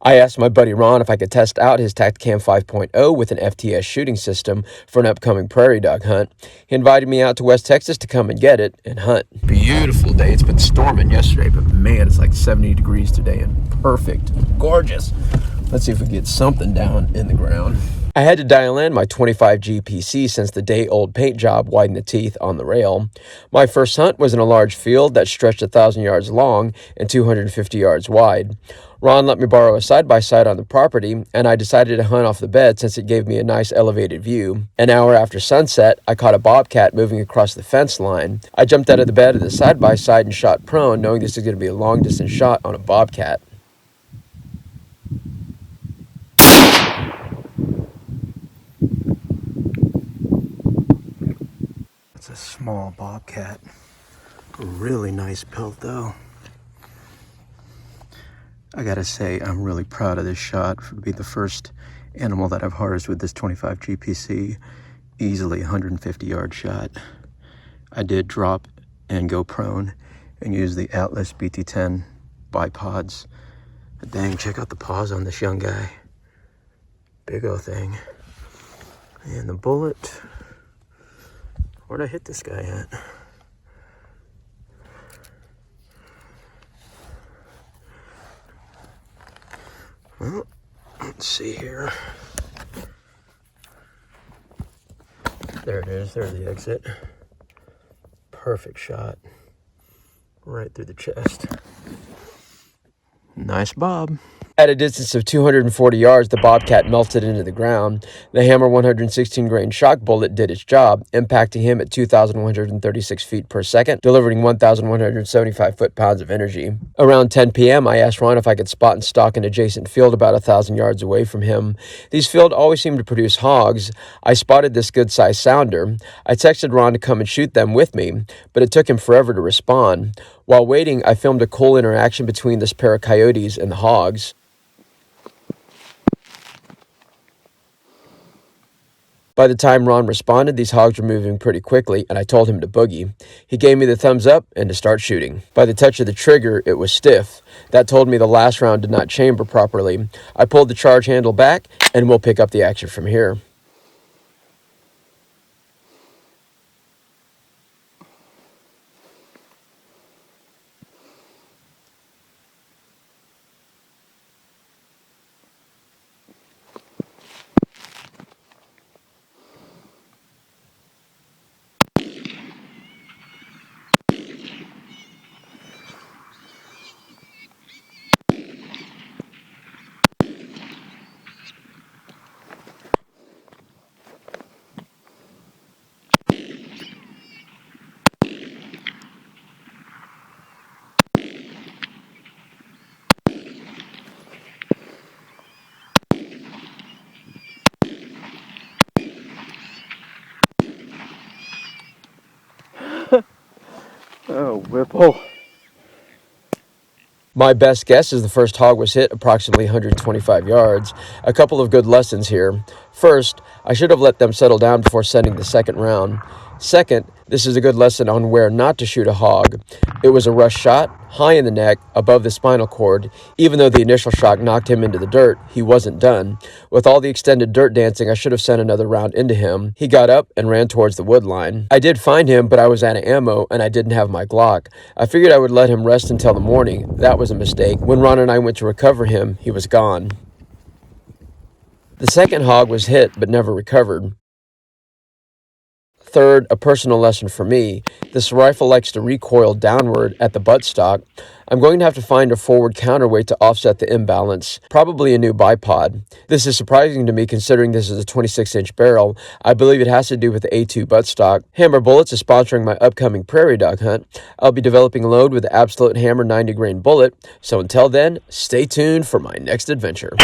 I asked my buddy Ron if I could test out his Tacticam 5.0 with an FTS shooting system for an upcoming prairie dog hunt. He invited me out to West Texas to come and get it and hunt. Beautiful day. It's been storming yesterday, but man, it's like 70 degrees today and perfect. Gorgeous. Let's see if we can get something down in the ground. I had to dial in my 25 GPC since the day-old paint job widened the teeth on the rail. My first hunt was in a large field that stretched 1,000 yards long and 250 yards wide. Ron let me borrow a side-by-side on the property, and I decided to hunt off the bed since it gave me a nice elevated view. An hour after sunset, I caught a bobcat moving across the fence line. I jumped out of the bed of the side-by-side and shot prone, knowing this is going to be a long-distance shot on a bobcat. It's a small bobcat. A really nice pelt though. I gotta say, I'm really proud of this shot for to be the first animal that I've harvested with this 25 GPC. Easily 150 yard shot. I did drop and go prone and use the Atlas BT10 bipods. But dang, check out the paws on this young guy. Big old thing. And the bullet. Where'd I hit this guy at? Well, let's see here. There it is. There's the exit. Perfect shot. Right through the chest. Nice bob. At a distance of 240 yards, the bobcat melted into the ground. The hammer 116 grain shock bullet did its job, impacting him at 2,136 feet per second, delivering 1,175 foot-pounds of energy. Around 10 p.m., I asked Ron if I could spot and stalk an adjacent field about 1,000 yards away from him. These fields always seem to produce hogs. I spotted this good-sized sounder. I texted Ron to come and shoot them with me, but it took him forever to respond. While waiting, I filmed a cool interaction between this pair of coyotes and the hogs. By the time Ron responded, these hogs were moving pretty quickly, and I told him to boogie. He gave me the thumbs up and to start shooting. By the touch of the trigger, it was stiff. That told me the last round did not chamber properly. I pulled the charge handle back, and we'll pick up the action from here. Oh, Whipple. My best guess is the first hog was hit approximately 125 yards. A couple of good lessons here. First, I should have let them settle down before sending the second round. Second, this is a good lesson on where not to shoot a hog. It was a rush shot, high in the neck, above the spinal cord. Even though the initial shock knocked him into the dirt, he wasn't done. With all the extended dirt dancing, I should have sent another round into him. He got up and ran towards the wood line. I did find him, but I was out of ammo and I didn't have my Glock. I figured I would let him rest until the morning. That was a mistake. When Ron and I went to recover him, he was gone. The second hog was hit, but never recovered. Third, a personal lesson for me. This rifle likes to recoil downward at the buttstock. I'm going to have to find a forward counterweight to offset the imbalance, probably a new bipod. This is surprising to me considering this is a 26-inch barrel. I believe it has to do with the A2 buttstock. Hammer Bullets is sponsoring my upcoming prairie dog hunt. I'll be developing a load with the Absolute Hammer 90 grain bullet. So until then, stay tuned for my next adventure.